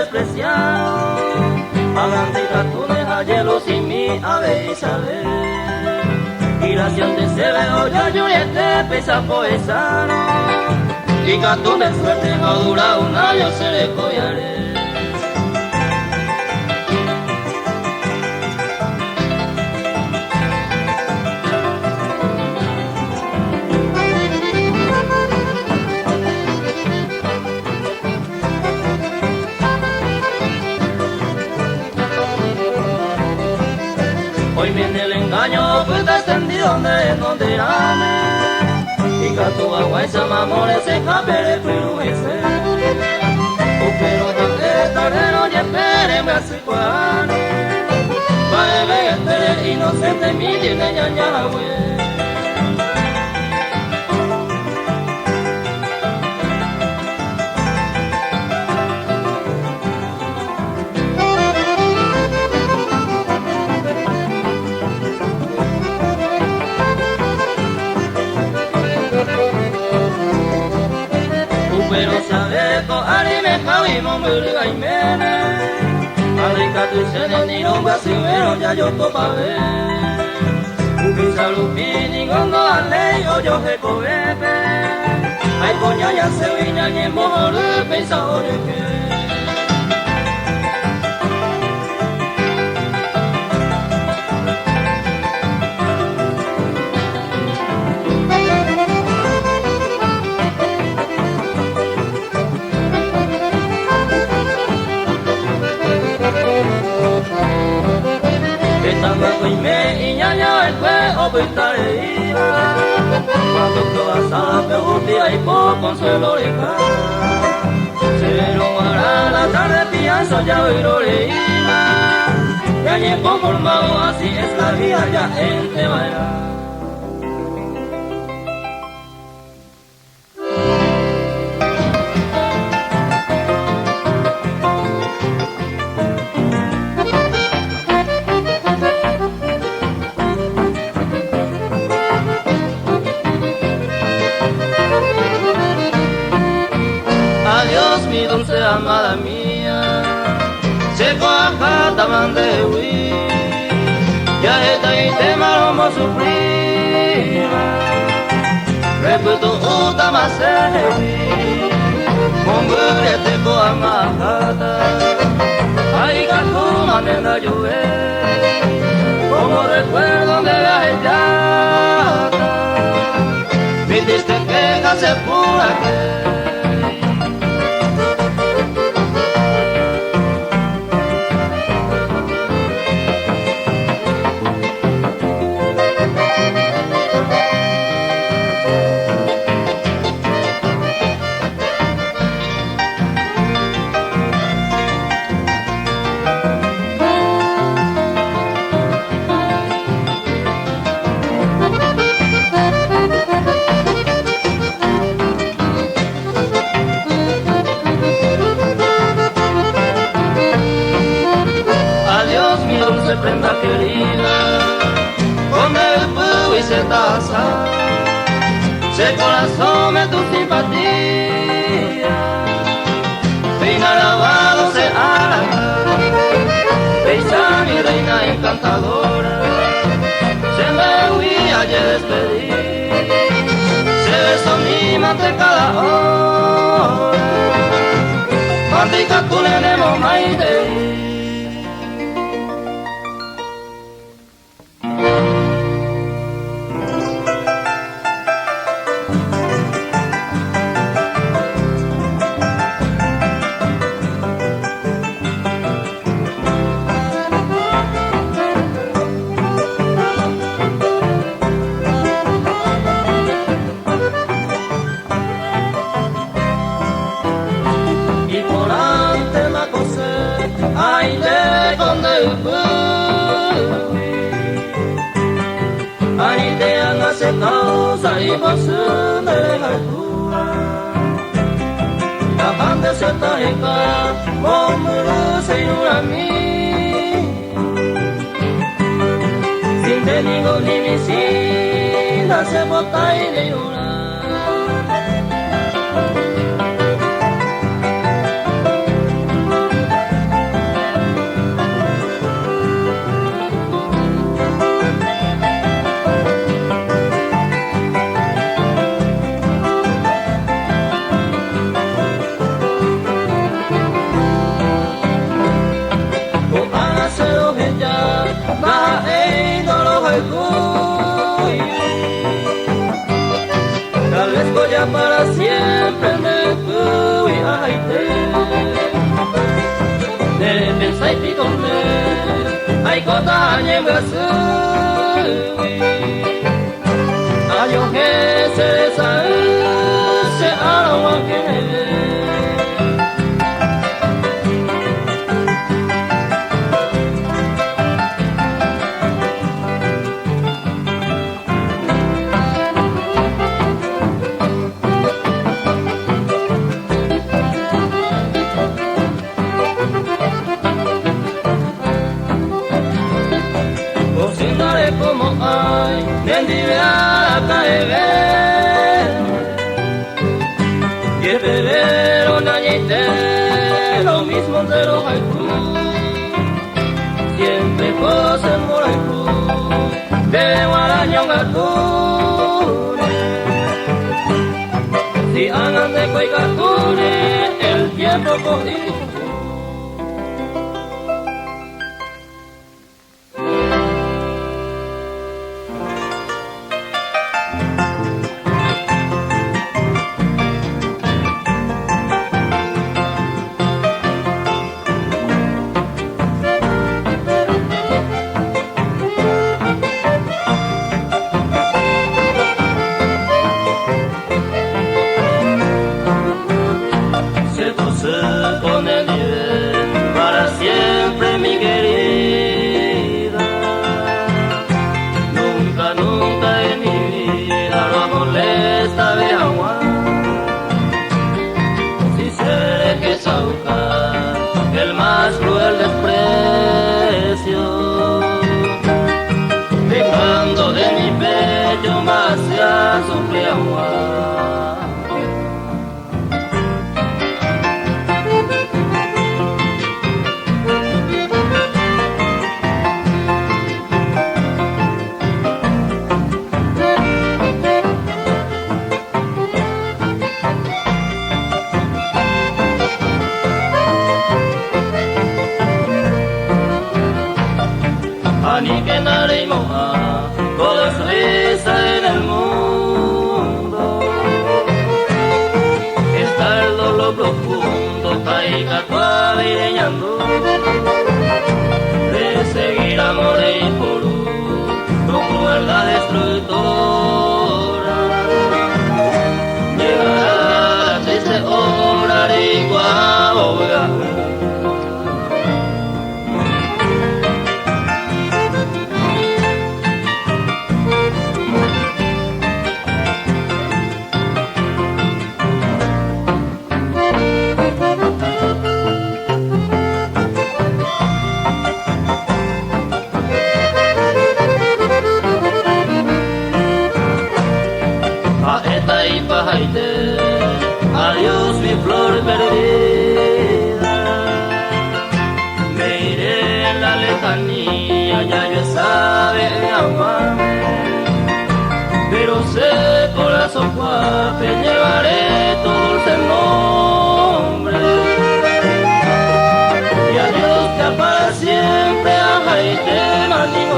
despreciado. Agantica tú deja hielo sin mi ave Isabel. Y la siente se ve olla yuriete pesa poesano. Y que tú me suerte no dura un año se le collaré. Hoy viene el engaño, pues está extendido donde rame. Y que tu agua y se mamore se escape de pero ese. Pero ya es tarde, no ya espere, me hace cuane. Va a ver este inocente, mi tiene ya, güey. Pero sabe ko ari me kawi mo muriga imene. Alika tu se de ni no va si vero ya yo to pa ver. Ubisa lupini gondo ale yo he ko bebe. Ai coña ya se viña ni moru pensa ore que. Y me iñaña el cuerpo pintaré iba. Cuando toda sala me gustía y por consuelo le cae. Se lo hará la tarde pienso ya hoy lo leíba. Ya ni conformado así es la vida ya en te baila. Adiós mi dulce amada mía, se coja taman de huir, ya está y te maromo sufrir, repito uta más servir, mongure te coja majata, ay gato manenda llover, como recuerdo de la ellata, mi triste queja se pura que prenda querida, con el fuego y se taza, se corazón me tu simpatía, peina lavado se hará, bella mi reina encantadora, se me huía y despedí, se besó mi mante cada hora, mantica tu nemo maite. Causa y pasión de la altura, capaz de ser tareca, como se ignora a mí, sin te digo ni mi sida se bota y de llorar. para siempre me fui a Haití. De pensar y donde hay cosas en Brasil. Ayo que se sabe se agua que como hay, bendiga caer. Y el febrero nañete, lo mismo de los haikus. Siempre pose el moraiku, de guarañón gatune. Si hagan de cuigatune, el tiempo contigo. El más cruel desprecio, dejando de mi pecho más ya sufre agua. Ni que nadie moja, todo es risa en el mundo. Está el dolor profundo, caiga toda ireñando. De seguir amor y por tu crueldad destructora. Llegará la triste hora de Guaboga. Adiós mi flor perdida, me iré en la lejanía, ya yo sabe amarme, pero sé corazón fuerte llevaré tu dulce nombre. Y adiós ya para siempre a Haití, maldito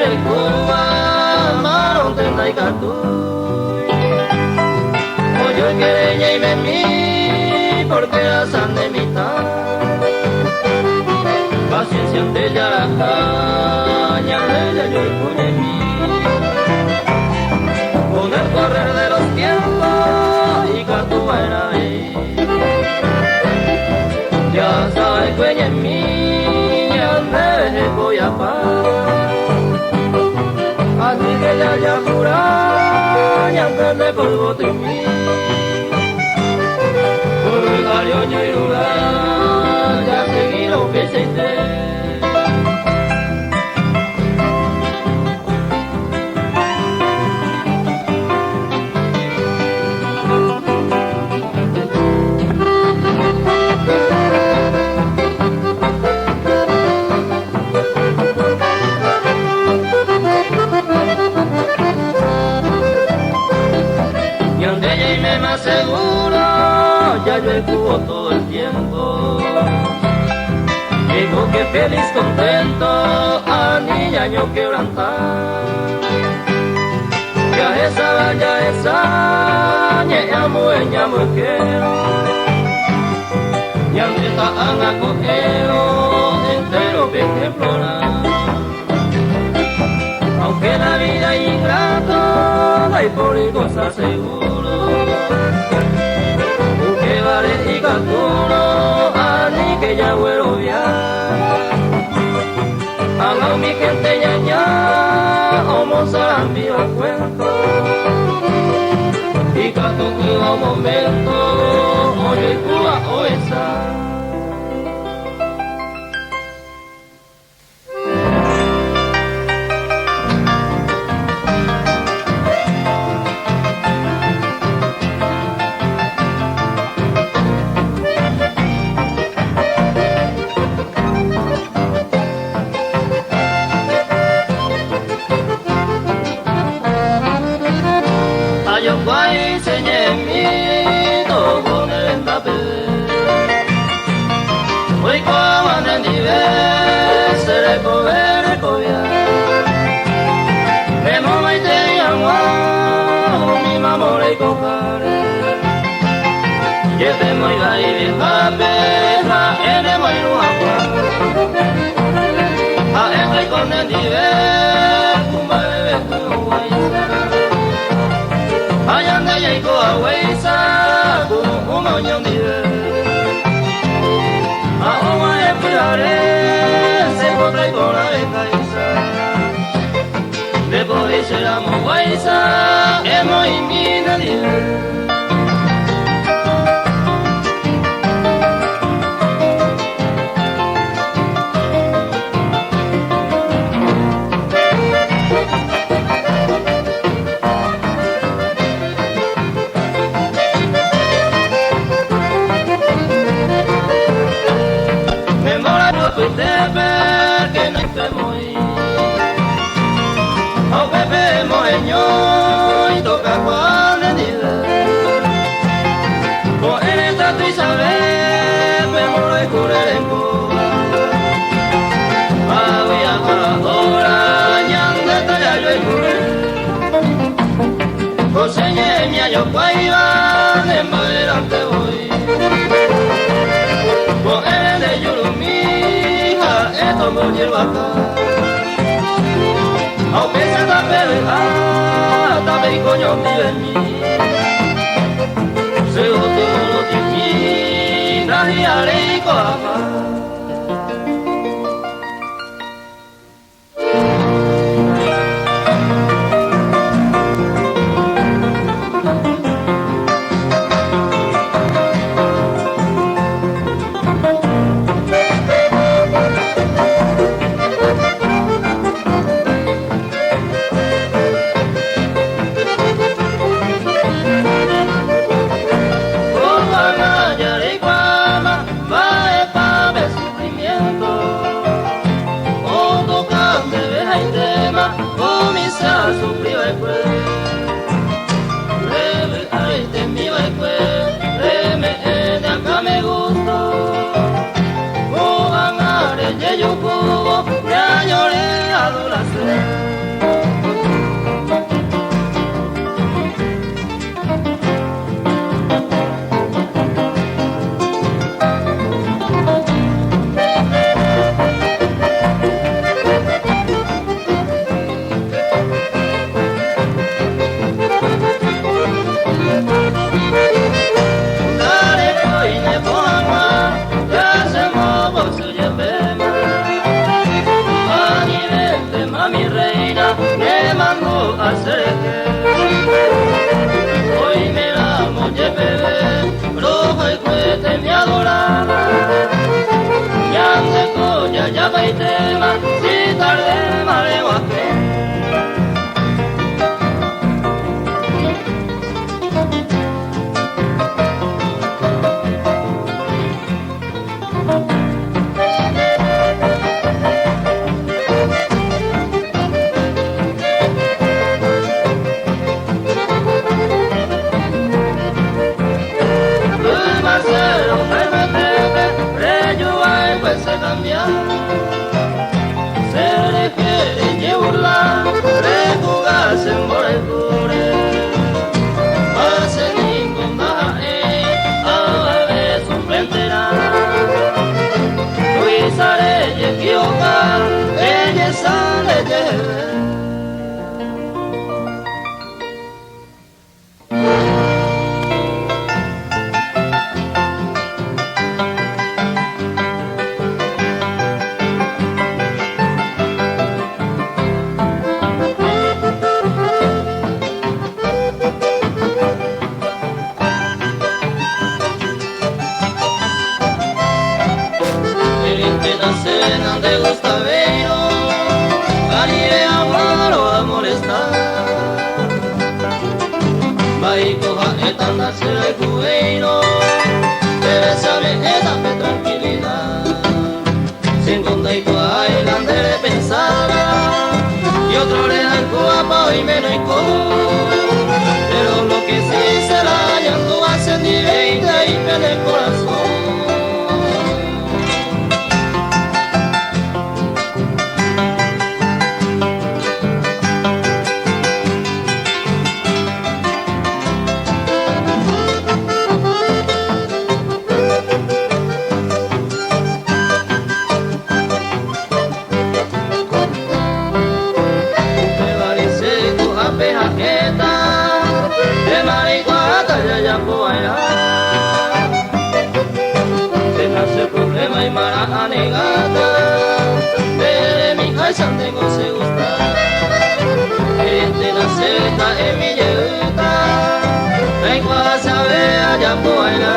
el Cuba, Maron tenda y Catu. Oyo y quereña y me mí, porque la san de mitad. Paciencia ante ya la caña, ella yo y puñemí. Con el correr de los tiempos y Catu va a ver. Ya sabes que en mí, ya me voy a parar. Así que ya jura, ya me polvo de mí. Por el gallo y lugar, ya seguí lo que se te. digo que feliz, contento, a niña yo quebrantar. Ya esa, ya me quiero. Y aunque están a cogerlo, entero que explorar. Aunque la vida es ingrato, hay por y cosas seguro. Que vale y calculo, a ni que ya vuelo ya. Haga mi gente ya, como serán mi cuento. Y canto que un momento, oye Cuba, o esa. Yo guay señé mi todo con el tape. Hoy como en nivel se le cobia. Me mola y te llamo mi mamá le cojare. Lleve muy gay vieja perra en el muy luapa. A este con el nivel como bebé tu guay. Ayanda y coa huesa, como mañana día. Ahora esperaré, se podrá con la cabeza. Después de ser amo huesa, hemos y mi nadie. Que no estemos ahí, aunque vemos el y toca cuando el día. Con el estatus y saber, me moro de curar en Cuba. Había ahora, ñanda talla yo en Cuba. Coseñé mi año guayba, de madera te voy. Con el de Yurumí. Esto me lleva acá. Aunque se tape de tape coño vive en mí. Se otro de mí, nadie haré coja. Yo puedo, ya lloré a duración. Dale, pues, y me pongo, ya se mueve su llevema. Mi reina me mandó a hacer hoy me la moche bebé, rojo y cuete mi adorada. Ya ande coña, ya va y tema, si tarde mareo a que. Pues se cambia. Se quiere llevarla, rejugarse en Borecure. Pase ningún a ver su frontera. Luisa Reyes Kioka, ella sale de cena de Gustavero, Caribe amaro a molestar. Vai coja esta nace el cubeiro, debe saber esta tranquilidad. Sin conta y bailando de pensaba, y otro le dan cuapa y menos y pero lo que sí se la llanto hace directa y me el corazón. Se nace problema y mara anegada, pero mi casa tengo se gusta. Gente nace en mi yeta, vengo a saber allá por allá.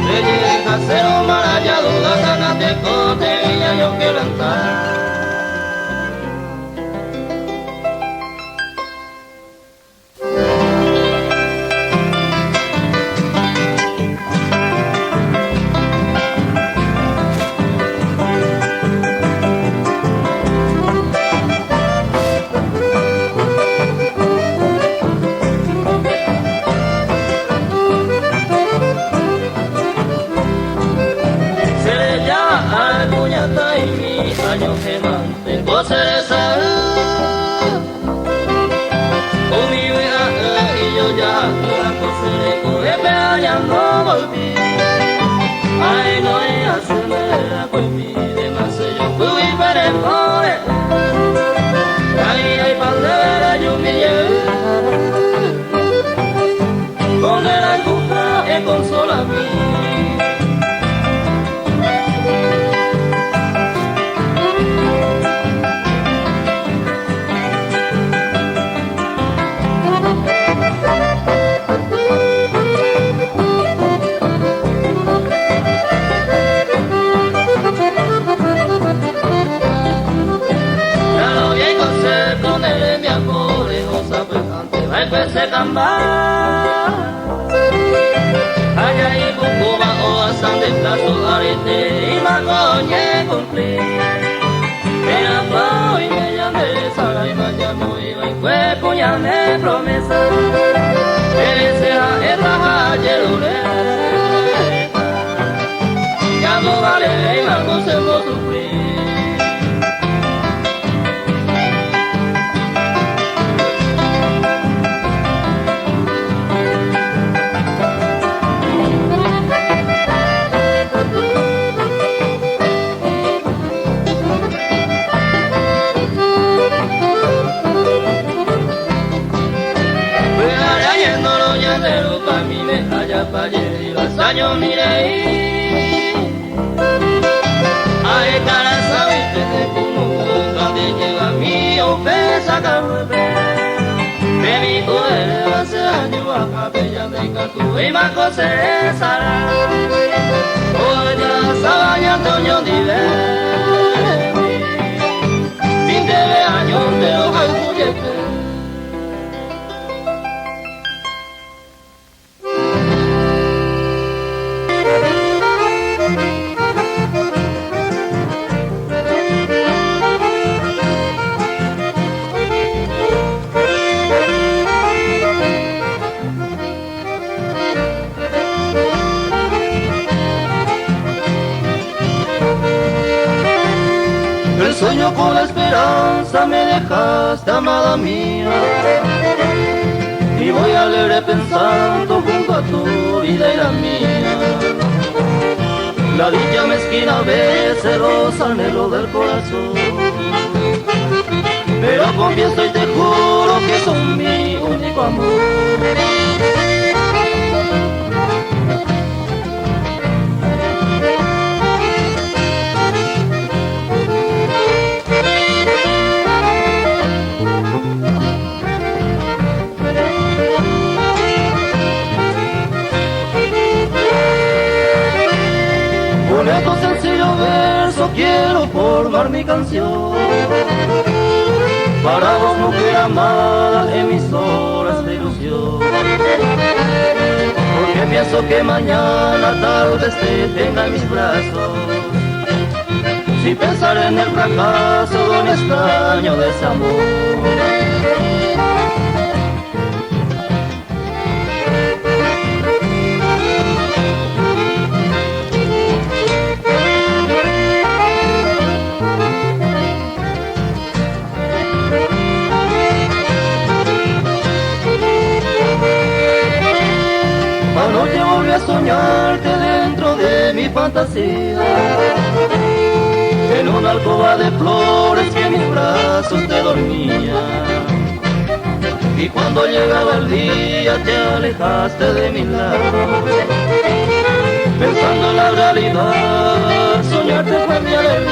Le casero marallado, la gana de cote y yo quiero entrar. Años que mantengo cereza con mi vida y yo ya la coseré con el peaña no volví. Ay no hay hacerme pues mi demás yo fui para el pobre. Ay ay padre yo me llevé con el alguna y consola a mí. Se camba allá y Cucuba o asan de plazo arete y macoñe cumplí era pao y me llamé sala y mañamo iba y fue puñame promesa que sea esta ayerule ya no vale y marco se lo sufrí. Y los años miré ay cara sabiste de como donde llega mi ofensa carrete de mi poder hace años a capella de Catu y Marco se sala hoy ya sabaña Antonio Dive fin de años de los alcuyete. el sueño con la esperanza me dejaste, amada mía, y voy alegre pensando junto a tu vida y la mía. La dicha mezquina a veces los anhelos del corazón, pero confieso y te juro que son mi único amor. Con estos sencillos versos quiero formar mi canción, para vos, mujer amada, en mis horas de ilusión. Porque pienso que mañana tal vez te tenga en mis brazos, sin pensar en el fracaso de un extraño desamor. Anoche volví a soñarte dentro de mi fantasía, en una alcoba de flores que en mis brazos te dormía. Y cuando llegaba el día te alejaste de mi lado, pensando en la realidad, soñarte fue mi alegría.